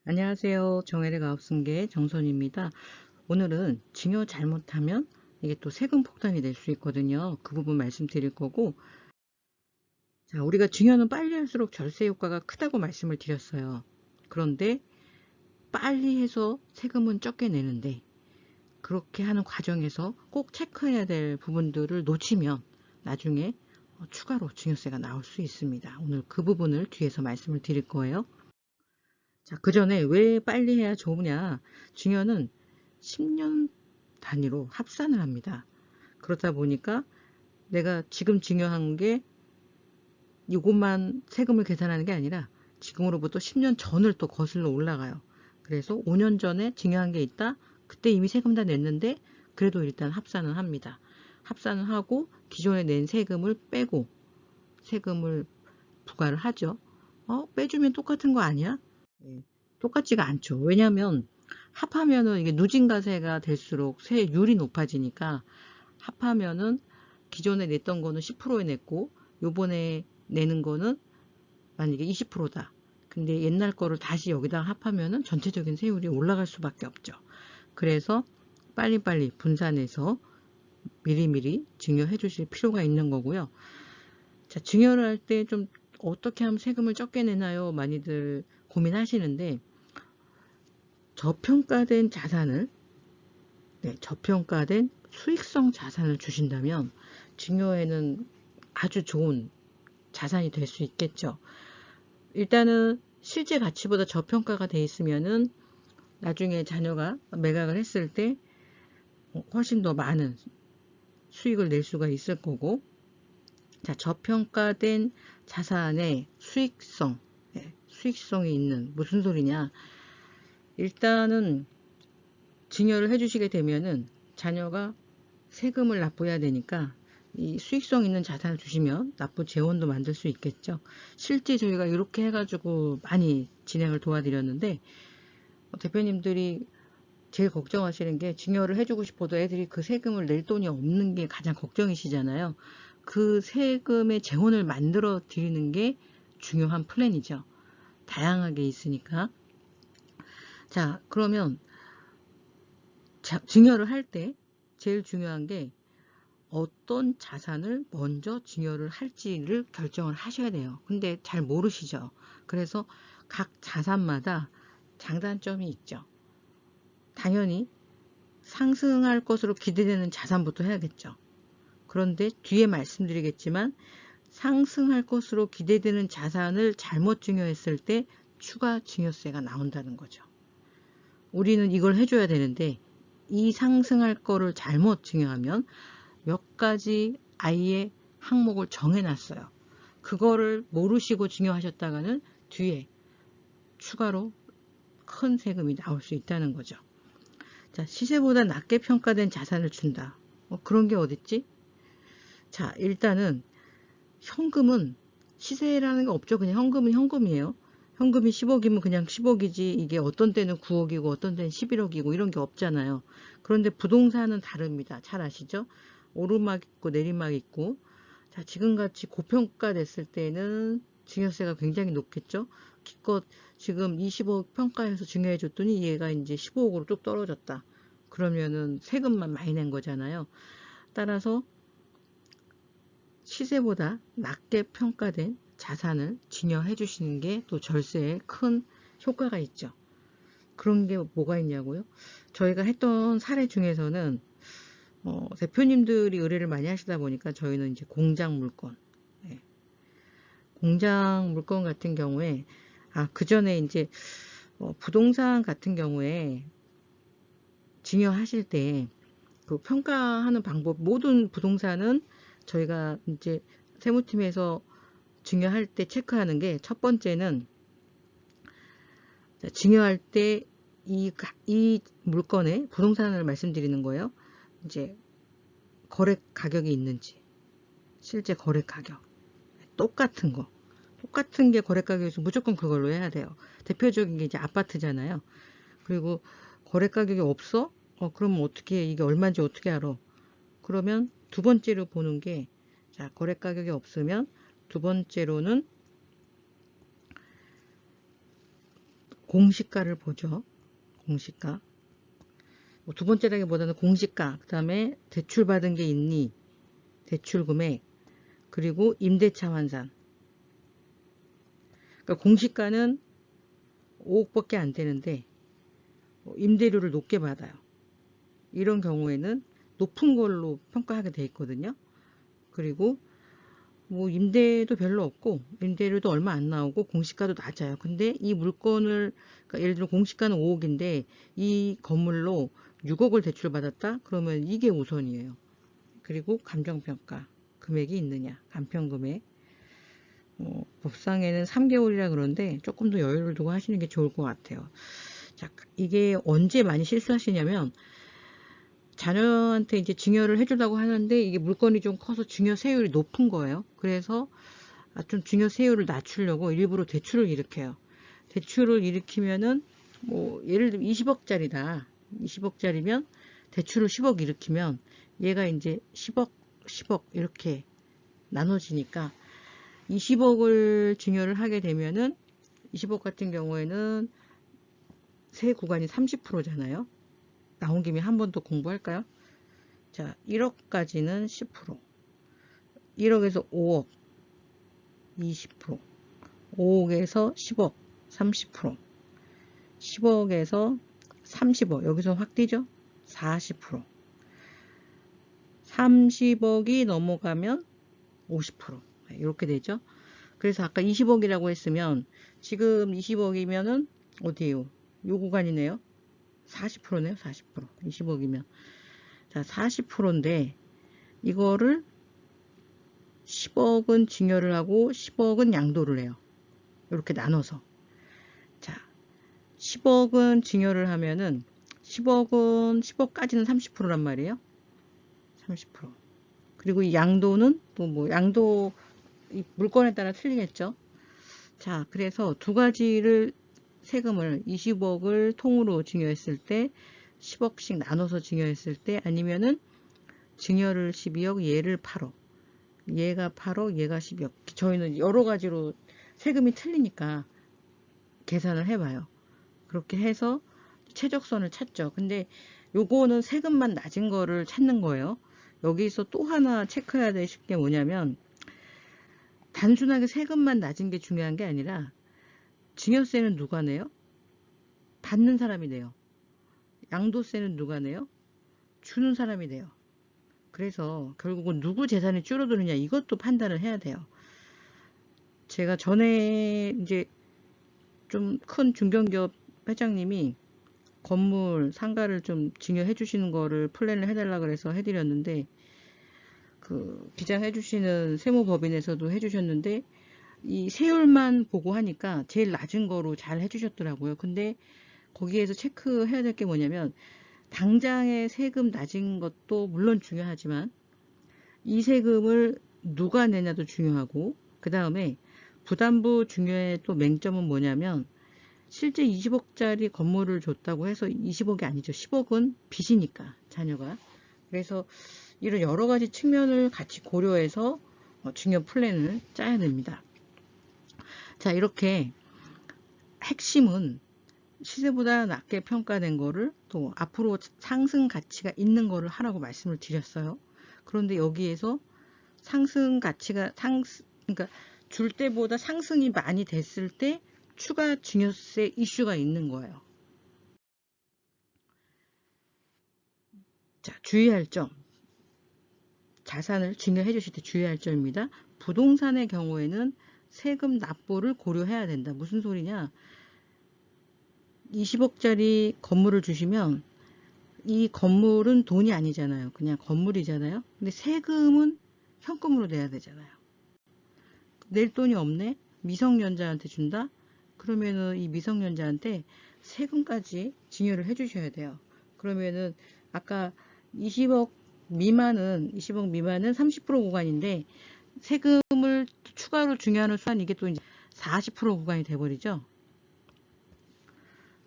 안녕하세요. 정혜의 아홉승계 정선입니다. 오늘은 증여 잘못하면 이게 또 세금 폭탄이 될 수 있거든요. 그 부분 말씀드릴 거고, 자, 우리가 증여는 빨리 할수록 절세 효과가 크다고 말씀을 드렸어요. 그런데 빨리 해서 세금은 적게 내는데 그렇게 하는 과정에서 꼭 체크해야 될 부분들을 놓치면 나중에 추가로 증여세가 나올 수 있습니다. 오늘 그 부분을 뒤에서 말씀을 드릴 거예요. 자, 그 전에 왜 빨리 해야 좋으냐? 증여는 10년 단위로 합산을 합니다. 그렇다 보니까 내가 지금 증여한 게 이것만 세금을 계산하는 게 아니라 지금으로부터 10년 전을 또 거슬러 올라가요. 그래서 5년 전에 증여한 게 있다. 그때 이미 세금 다 냈는데 그래도 일단 합산을 합니다. 합산을 하고 기존에 낸 세금을 빼고 세금을 부과를 하죠. 빼주면 똑같은 거 아니야? 네, 똑같지가 않죠. 왜냐하면 합하면은 이게 누진과세가 될수록 세율이 높아지니까 합하면은 기존에 냈던 거는 10%에 냈고 요번에 내는 거는 만약에 20%다. 근데 옛날 거를 다시 여기다 합하면은 전체적인 세율이 올라갈 수밖에 없죠. 그래서 빨리빨리 분산해서 미리미리 증여해 주실 필요가 있는 거고요. 자, 증여를 할 때 좀 어떻게 하면 세금을 적게 내나요? 많이들 고민하시는데 저평가된 자산을 저평가된 수익성 자산을 주신다면 증여에는 아주 좋은 자산이 될 수 있겠죠. 일단은 실제 가치보다 저평가가 돼 있으면은 나중에 자녀가 매각을 했을 때 훨씬 더 많은 수익을 낼 수가 있을 거고, 자, 저평가된 자산의 수익성, 수익성이 있는, 무슨 소리냐? 일단은 증여를 해주시게 되면은 자녀가 세금을 납부해야 되니까 이 수익성 있는 자산을 주시면 납부 재원도 만들 수 있겠죠. 실제 저희가 이렇게 해가지고 많이 진행을 도와드렸는데 대표님들이 제일 걱정하시는 게 증여를 해주고 싶어도 애들이 그 세금을 낼 돈이 없는 게 가장 걱정이시잖아요. 그 세금의 재원을 만들어 드리는 게 중요한 플랜이죠. 다양하게 있으니까. 자, 그러면 증여를 할 때 제일 중요한 게 어떤 자산을 먼저 증여를 할지를 결정을 하셔야 돼요. 근데 잘 모르시죠. 그래서 각 자산마다 장단점이 있죠. 당연히 상승할 것으로 기대되는 자산부터 해야겠죠. 그런데 뒤에 말씀드리겠지만 상승할 것으로 기대되는 자산을 잘못 증여했을 때 추가 증여세가 나온다는 거죠. 우리는 이걸 해줘야 되는데 이 상승할 거를 잘못 증여하면 몇 가지 아예 항목을 정해놨어요. 그거를 모르시고 증여하셨다가는 뒤에 추가로 큰 세금이 나올 수 있다는 거죠. 자, 시세보다 낮게 평가된 자산을 준다. 그런 게 어딨지? 자, 일단은 현금은 시세라는 게 없죠. 그냥 현금은 현금이에요. 현금이 10억이면 그냥 10억이지 이게 어떤 때는 9억이고 어떤 때는 11억이고 이런 게 없잖아요. 그런데 부동산은 다릅니다. 잘 아시죠? 오르막 있고 내리막 있고, 자, 지금같이 고평가됐을 때는 증여세가 굉장히 높겠죠. 기껏 지금 20억 평가해서 증여해 줬더니 얘가 이제 15억으로 뚝 떨어졌다. 그러면은 세금만 많이 낸 거잖아요. 따라서 시세보다 낮게 평가된 자산을 증여해 주시는 게 또 절세에 큰 효과가 있죠. 그런 게 뭐가 있냐고요? 저희가 했던 사례 중에서는 대표님들이 의뢰를 많이 하시다 보니까 저희는 이제 공장 물건, 예, 공장 물건 같은 경우에 그 전에 이제 부동산 같은 경우에 증여하실 때 그 평가하는 방법, 모든 부동산은 저희가 이제 세무팀에서 증여할 때 체크하는 게 첫 번째는 증여할 때 이 물건의 부동산을 말씀드리는 거예요. 이제 거래 가격이 있는지, 실제 거래 가격, 똑같은 거, 똑같은 게 거래 가격에서 무조건 그걸로 해야 돼요. 대표적인 게 이제 아파트잖아요. 그리고 거래 가격이 없어? 그러면 어떻게 이게 얼마인지 어떻게 알아? 그러면 두 번째로 보는 게, 자, 거래 가격이 없으면 두 번째로는 공시가를 보죠. 공시가. 뭐 두 번째라기보다는 공시가, 그 다음에 대출받은 게 있니, 대출 금액, 그리고 임대차 환산. 그러니까 공시가는 5억밖에 안 되는데 임대료를 높게 받아요. 이런 경우에는 높은 걸로 평가하게 돼 있거든요. 그리고 뭐 임대도 별로 없고 임대료도 얼마 안 나오고 공시가도 낮아요. 근데 이 물건을, 그러니까 예를 들어 공시가는 5억인데 이 건물로 6억을 대출받았다? 그러면 이게 우선이에요. 그리고 감정평가 금액이 있느냐, 간편금액. 법상에는 3개월이라 그러는데 조금 더 여유를 두고 하시는 게 좋을 것 같아요. 자, 이게 언제 많이 실수하시냐면 자녀한테 이제 증여를 해주려고 하는데 이게 물건이 좀 커서 증여 세율이 높은 거예요. 그래서 좀 증여 세율을 낮추려고 일부러 대출을 일으켜요. 대출을 일으키면은 뭐 예를 들면 20억짜리다. 20억짜리면 대출을 10억 일으키면 얘가 이제 10억 이렇게 나눠지니까 20억을 증여를 하게 되면은 20억 같은 경우에는 세 구간이 30%잖아요. 나온 김에 한 번 더 공부할까요? 자, 1억까지는 10%, 1억에서 5억 20%, 5억에서 10억 30%, 10억에서 30억, 여기서 확 뛰죠? 40%, 30억이 넘어가면 50%, 이렇게 되죠. 그래서 아까 20억이라고 했으면 지금 20억이면은 어디에요? 요 구간이네요. 40%네요. 40%. 20억이면. 자, 40%인데 이거를 10억은 증여를 하고 10억은 양도를 해요. 이렇게 나눠서. 자, 10억은 증여를 하면은 10억까지는 30%란 말이에요. 30%. 그리고 이 양도는 또 뭐 양도 이 물건에 따라 틀리겠죠. 자, 그래서 두 가지를 세금을 20억을 통으로 증여했을 때 10억씩 나눠서 증여했을 때 아니면은 증여를 12억, 얘를 8억, 얘가 8억, 얘가 12억. 저희는 여러 가지로 세금이 틀리니까 계산을 해봐요. 그렇게 해서 최적선을 찾죠. 근데 요거는 세금만 낮은 거를 찾는 거예요. 여기서 또 하나 체크해야 될 게 뭐냐면 단순하게 세금만 낮은 게 중요한 게 아니라 증여세는 누가 내요? 받는 사람이 내요. 양도세는 누가 내요? 주는 사람이 내요. 그래서 결국은 누구 재산이 줄어드느냐 이것도 판단을 해야 돼요. 제가 전에 이제 좀 큰 중견기업 회장님이 건물 상가를 좀 증여해 주시는 거를 플랜을 해달라 그래서 해드렸는데 그 기장해 주시는 세무법인에서도 해주셨는데 이 세율만 보고 하니까 제일 낮은 거로 잘 해주셨더라고요. 근데 거기에서 체크해야 될 게 뭐냐면 당장의 세금 낮은 것도 물론 중요하지만 이 세금을 누가 내냐도 중요하고 그 다음에 부담부 중요의 또 맹점은 뭐냐면 실제 20억짜리 건물을 줬다고 해서 20억이 아니죠. 10억은 빚이니까 자녀가. 그래서 이런 여러 가지 측면을 같이 고려해서 증여 플랜을 짜야 됩니다. 자, 이렇게 핵심은 시세보다 낮게 평가된 거를 또 앞으로 상승 가치가 있는 거를 하라고 말씀을 드렸어요. 그런데 여기에서 상승 가치가 그러니까 줄 때보다 상승이 많이 됐을 때 추가 증여세 이슈가 있는 거예요. 자, 주의할 점. 자산을 증여해 주실 때 주의할 점입니다. 부동산의 경우에는 세금 납부를 고려해야 된다. 무슨 소리냐? 20억짜리 건물을 주시면 이 건물은 돈이 아니잖아요. 그냥 건물이잖아요. 근데 세금은 현금으로 내야 되잖아요. 낼 돈이 없네? 미성년자한테 준다? 그러면은 이 미성년자한테 세금까지 증여를 해 주셔야 돼요. 그러면은 아까 20억 미만은 30% 구간인데 세금을 추가로 증여하는 수한 이게 또 이제 40% 구간이 돼버리죠.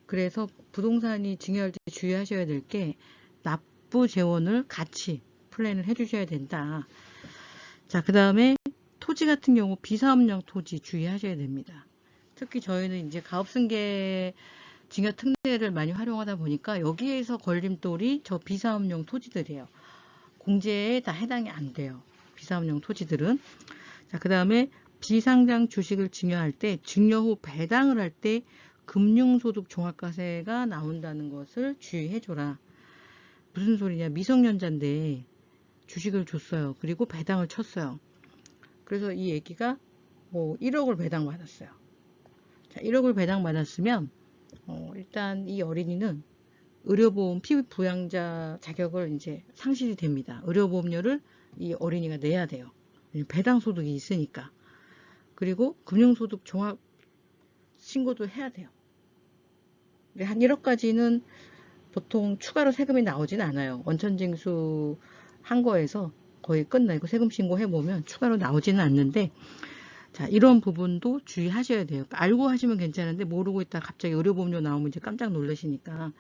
그래서 부동산이 증여할 때 주의하셔야 될 게 납부 재원을 같이 플랜을 해 주셔야 된다. 자, 그 다음에 토지 같은 경우 비사업용 토지 주의하셔야 됩니다. 특히 저희는 이제 가업승계 증여 특례를 많이 활용하다 보니까 여기에서 걸림돌이 저 비사업용 토지들이에요. 공제에 다 해당이 안 돼요. 비사업용 토지들은. 자, 그 다음에 비상장 주식을 증여할 때 증여 후 배당을 할 때 금융소득 종합과세가 나온다는 것을 주의해줘라. 무슨 소리냐? 미성년자인데 주식을 줬어요. 그리고 배당을 쳤어요. 그래서 이 얘기가 뭐 1억을 배당받았어요. 자, 1억을 배당받았으면 일단 이 어린이는 의료보험 피부부양자 자격을 이제 상실이 됩니다. 의료보험료를 이 어린이가 내야 돼요. 배당소득이 있으니까. 그리고 금융소득 종합 신고도 해야 돼요. 한 1억까지는 보통 추가로 세금이 나오진 않아요. 원천징수 한 거에서 거의 끝나고 세금 신고해보면 추가로 나오지는 않는데, 자, 이런 부분도 주의하셔야 돼요. 알고 하시면 괜찮은데 모르고 있다 갑자기 의료보험료 나오면 이제 깜짝 놀라시니까.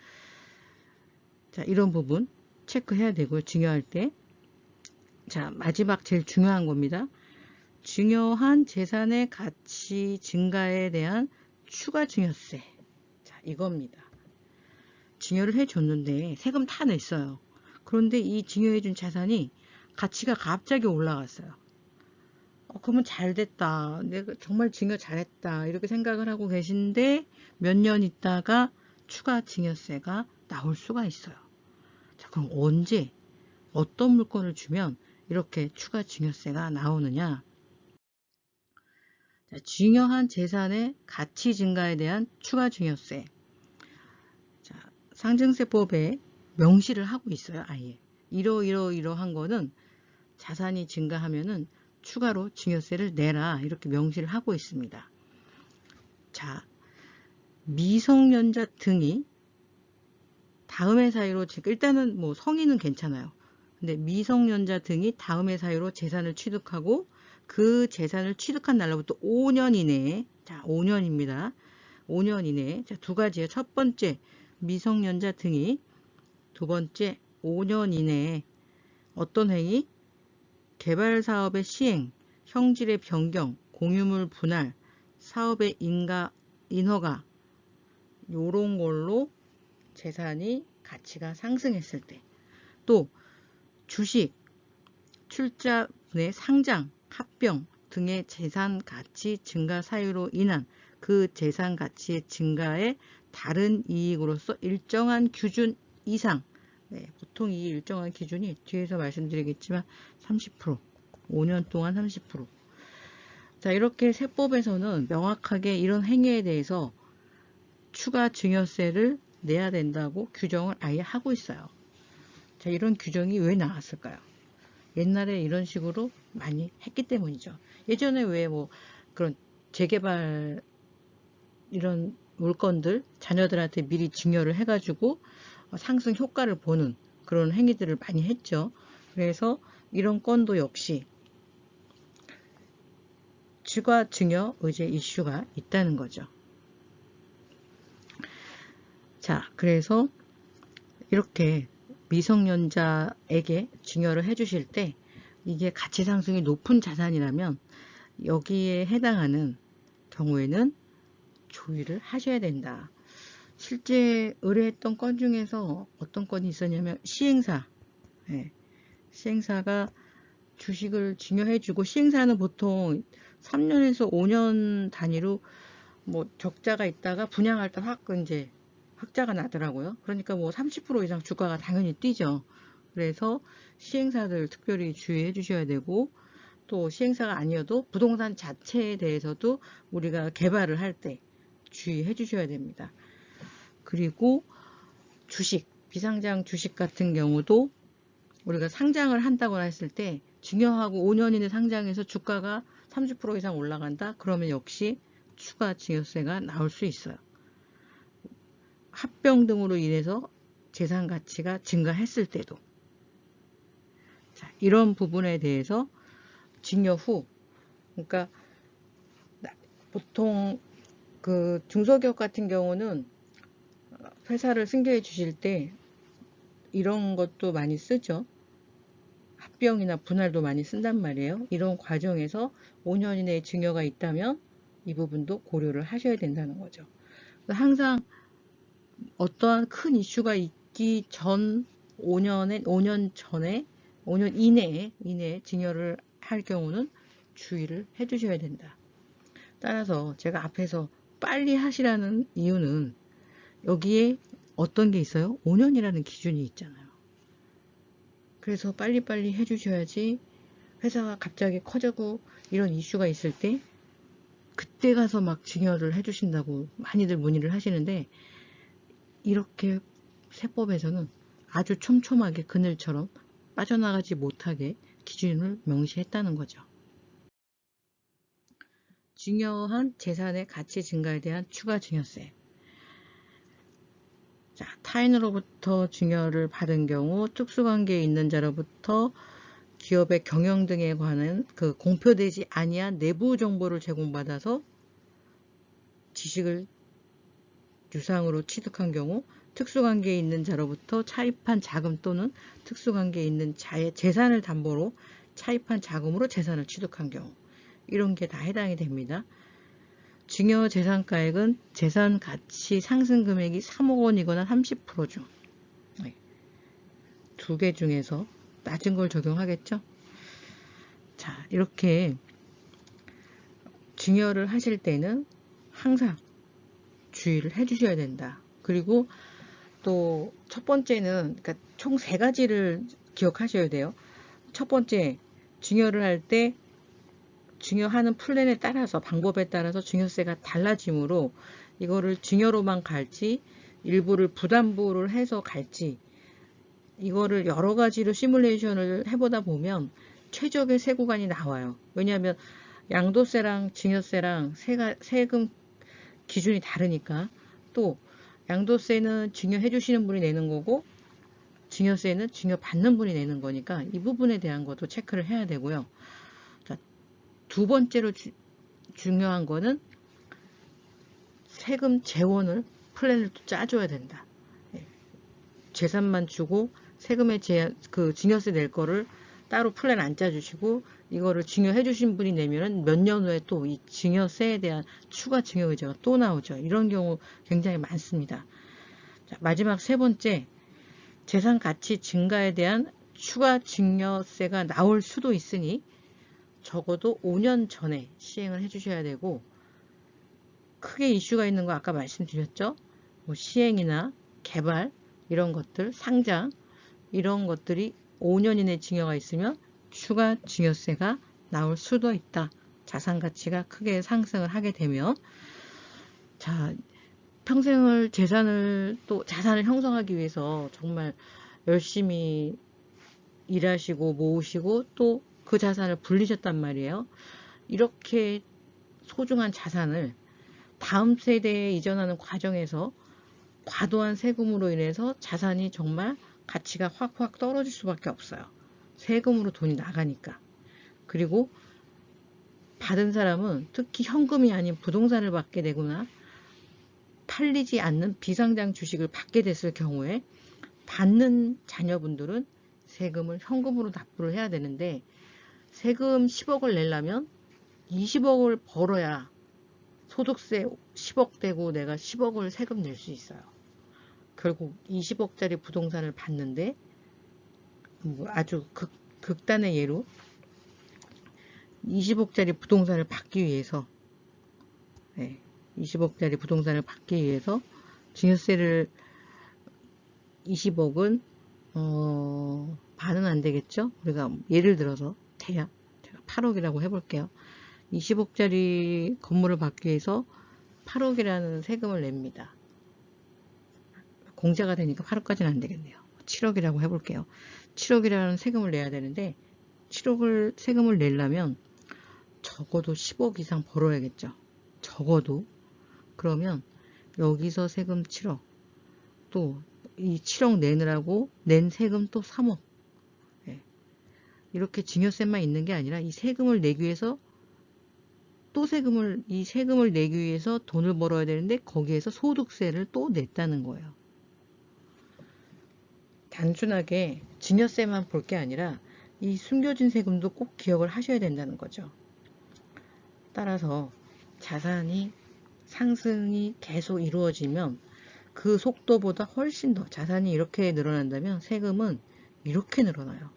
자, 이런 부분 체크해야 되고요. 증여할 때. 자, 마지막 제일 중요한 겁니다. 증여한 재산의 가치 증가에 대한 추가 증여세. 자, 이겁니다. 증여를 해줬는데 세금 다 냈어요. 그런데 이 증여해준 자산이 가치가 갑자기 올라갔어요. 그러면 잘 됐다. 내가 정말 증여 잘했다. 이렇게 생각을 하고 계신데 몇 년 있다가 추가 증여세가 나올 수가 있어요. 자, 그럼 언제 어떤 물건을 주면 이렇게 추가 증여세가 나오느냐? 자, 증여한 재산의 가치 증가에 대한 추가 증여세. 자, 상증세법에 명시를 하고 있어요. 아예 이러한 거는 자산이 증가하면은 추가로 증여세를 내라 이렇게 명시를 하고 있습니다. 자, 미성년자 등이 다음의 사유로 일단은 뭐 성인은 괜찮아요. 근데 미성년자 등이 다음의 사유로 재산을 취득하고 그 재산을 취득한 날로부터 5년 이내에, 자, 5년입니다. 5년 이내에, 자, 두 가지예요. 첫 번째, 미성년자 등이, 두 번째, 5년 이내에 어떤 행위? 개발 사업의 시행, 형질의 변경, 공유물 분할, 사업의 인허가, 요런 걸로 재산이 가치가 상승했을 때, 또 주식, 출자분의 상장, 합병 등의 재산 가치 증가 사유로 인한 그 재산 가치의 증가에 다른 이익으로서 일정한 기준 이상, 네, 보통 이 일정한 기준이 뒤에서 말씀드리겠지만 30%, 5년 동안 30%. 자, 이렇게 세법에서는 명확하게 이런 행위에 대해서 추가 증여세를 내야 된다고 규정을 아예 하고 있어요. 자, 이런 규정이 왜 나왔을까요? 옛날에 이런 식으로 많이 했기 때문이죠. 예전에 왜 뭐 그런 재개발 이런 물건들 자녀들한테 미리 증여를 해가지고 상승 효과를 보는 그런 행위들을 많이 했죠. 그래서 이런 건도 역시 추가 증여 의제 이슈가 있다는 거죠. 자, 그래서 이렇게 미성년자에게 증여를 해주실 때 이게 가치 상승이 높은 자산이라면 여기에 해당하는 경우에는 조의를 하셔야 된다. 실제 의뢰했던 건 중에서 어떤 건이 있었냐면 시행사. 네. 시행사가 주식을 증여해주고, 시행사는 보통 3년에서 5년 단위로 뭐 적자가 있다가 분양할 때 확 이제 흑자가 나더라고요. 그러니까 뭐 30% 이상 주가가 당연히 뛰죠. 그래서 시행사들 특별히 주의해 주셔야 되고, 또 시행사가 아니어도 부동산 자체에 대해서도 우리가 개발을 할 때 주의해 주셔야 됩니다. 그리고 주식, 비상장 주식 같은 경우도 우리가 상장을 한다고 했을 때 증여하고 5년 이내 상장해서 주가가 30% 이상 올라간다? 그러면 역시 추가 증여세가 나올 수 있어요. 합병 등으로 인해서 재산 가치가 증가했을 때도. 자, 이런 부분에 대해서 증여 후, 그러니까 보통 그 중소기업 같은 경우는 회사를 승계해 주실 때 이런 것도 많이 쓰죠. 합병이나 분할도 많이 쓴단 말이에요. 이런 과정에서 5년 이내에 증여가 있다면 이 부분도 고려를 하셔야 된다는 거죠. 항상 어떠한 큰 이슈가 있기 전 5년 전에, 5년 이내에 증여를 할 경우는 주의를 해주셔야 된다. 따라서 제가 앞에서 빨리 하시라는 이유는 여기에 어떤 게 있어요? 5년이라는 기준이 있잖아요. 그래서 빨리빨리 해주셔야지 회사가 갑자기 커지고 이런 이슈가 있을 때 그때 가서 막 증여를 해주신다고 많이들 문의를 하시는데, 이렇게 세법에서는 아주 촘촘하게 그늘처럼 빠져나가지 못하게 기준을 명시했다는 거죠. 증여한 재산의 가치 증가에 대한 추가 증여세. 자, 타인으로부터 증여를 받은 경우 특수관계에 있는 자로부터 기업의 경영 등에 관한 그 공표되지 아니한 내부 정보를 제공받아서 지식을 유상으로 취득한 경우 특수관계에 있는 자로부터 차입한 자금 또는 특수관계에 있는 자의 재산을 담보로 차입한 자금으로 재산을 취득한 경우, 이런 게 다 해당이 됩니다. 증여 재산가액은 재산 가치 상승 금액이 3억 원이거나 30% 중 두 개 중에서 낮은 걸 적용하겠죠. 자, 이렇게 증여를 하실 때는 항상 주의를 해 주셔야 된다. 그리고 또 첫 번째는, 그러니까 총 3가지를 기억하셔야 돼요. 첫 번째, 증여를 할 때 증여하는 플랜에 따라서, 방법에 따라서 증여세가 달라지므로 이거를 증여로만 갈지 일부를 부담부를 해서 갈지, 이거를 여러 가지로 시뮬레이션을 해보다 보면 최적의 세 구간이 나와요. 왜냐하면 양도세랑 증여세랑 세금 기준이 다르니까. 또 양도세는 증여해 주시는 분이 내는 거고 증여세는 증여받는 분이 내는 거니까 이 부분에 대한 것도 체크를 해야 되고요. 자, 두 번째로 중요한 거는 세금 재원을, 플랜을 또 짜줘야 된다. 재산만 주고 세금의 그 증여세 낼 거를 따로 플랜 안 짜주시고 이거를 증여해 주신 분이 내면은 몇 년 후에 또 이 증여세에 대한 추가 증여 의제가 또 나오죠. 이런 경우 굉장히 많습니다. 자, 마지막 세 번째, 재산 가치 증가에 대한 추가 증여세가 나올 수도 있으니 적어도 5년 전에 시행을 해 주셔야 되고, 크게 이슈가 있는 거 아까 말씀드렸죠. 뭐 시행이나 개발 이런 것들, 상장 이런 것들이 5년 이내 증여가 있으면 추가 증여세가 나올 수도 있다. 자산 가치가 크게 상승을 하게 되면. 자, 평생을 자산을 형성하기 위해서 정말 열심히 일하시고 모으시고 또 그 자산을 불리셨단 말이에요. 이렇게 소중한 자산을 다음 세대에 이전하는 과정에서 과도한 세금으로 인해서 자산이 정말 가치가 확 떨어질 수밖에 없어요. 세금으로 돈이 나가니까. 그리고 받은 사람은 특히 현금이 아닌 부동산을 받게 되거나 팔리지 않는 비상장 주식을 받게 됐을 경우에 받는 자녀분들은 세금을 현금으로 납부를 해야 되는데, 세금 10억을 내려면 20억을 벌어야 소득세 10억 되고 내가 10억을 세금 낼 수 있어요. 결국 20억짜리 부동산을 받는데, 뭐 아주 극단의 예로 20억짜리 부동산을 받기 위해서 20억짜리 부동산을 받기 위해서 증여세를 20억은 반은 안 되겠죠. 우리가 예를 들어서 대략 제가 8억이라고 해볼게요. 20억짜리 건물을 받기 위해서 8억이라는 세금을 냅니다. 공제가 되니까 8억까지는 안 되겠네요. 7억이라고 해볼게요. 7억이라는 세금을 내야 되는데 7억을 세금을 내려면 적어도 10억 이상 벌어야겠죠. 적어도. 그러면 여기서 세금 7억, 또 이 7억 내느라고 낸 세금 또 3억. 이렇게 증여세만 있는 게 아니라 이 세금을 내기 위해서 또 이 세금을 내기 위해서 돈을 벌어야 되는데 거기에서 소득세를 또 냈다는 거예요. 단순하게 증여세만 볼 게 아니라 이 숨겨진 세금도 꼭 기억을 하셔야 된다는 거죠. 따라서 자산이 상승이 계속 이루어지면 그 속도보다 훨씬 더 자산이 이렇게 늘어난다면 세금은 이렇게 늘어나요.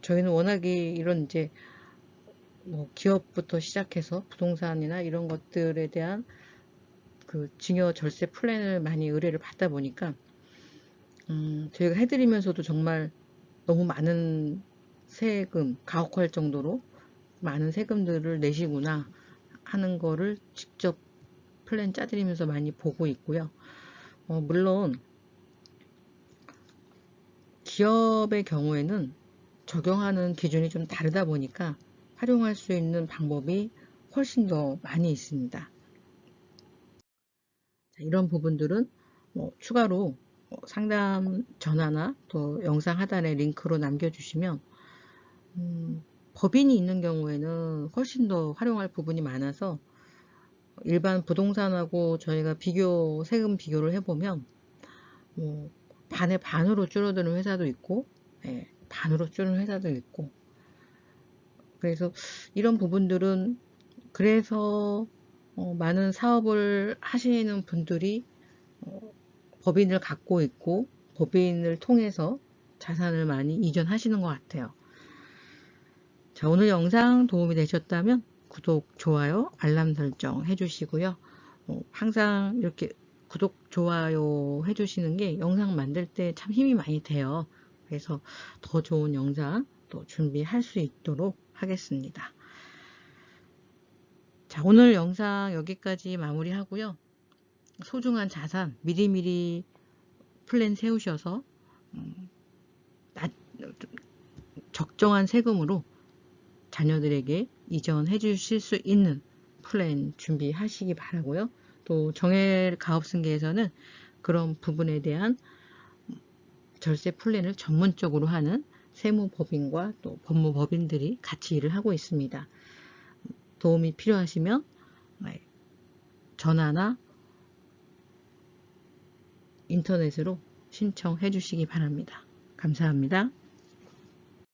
저희는 워낙에 이런 이제 뭐 기업부터 시작해서 부동산이나 이런 것들에 대한 그 증여 절세 플랜을 많이 의뢰를 받다 보니까 저희가 해드리면서도 정말 너무 많은 세금, 가혹할 정도로 많은 세금들을 내시구나 하는 거를 직접 플랜 짜드리면서 많이 보고 있고요. 물론 기업의 경우에는 적용하는 기준이 좀 다르다 보니까 활용할 수 있는 방법이 훨씬 더 많이 있습니다. 이런 부분들은 추가로 상담 전화나 또 영상 하단에 링크로 남겨주시면 법인이 있는 경우에는 훨씬 더 활용할 부분이 많아서 일반 부동산하고 저희가 세금 비교를 해보면 반의 반으로 줄어드는 회사도 있고 반으로 줄는 회사도 있고, 그래서 이런 부분들은 그래서 많은 사업을 하시는 분들이 법인을 갖고 있고 법인을 통해서 자산을 많이 이전하시는 것 같아요. 자, 오늘 영상 도움이 되셨다면 구독, 좋아요, 알람 설정 해주시고요. 항상 이렇게 구독, 좋아요 해주시는 게 영상 만들 때 참 힘이 많이 돼요. 그래서 더 좋은 영상 또 준비할 수 있도록 하겠습니다. 자, 오늘 영상 여기까지 마무리하고요. 소중한 자산 미리미리 플랜 세우셔서 적정한 세금으로 자녀들에게 이전해 주실 수 있는 플랜 준비하시기 바라고요. 또 정액 가업승계에서는 그런 부분에 대한 절세 플랜을 전문적으로 하는 세무법인과 또 법무법인들이 같이 일을 하고 있습니다. 도움이 필요하시면 전화나 인터넷으로 신청해 주시기 바랍니다. 감사합니다.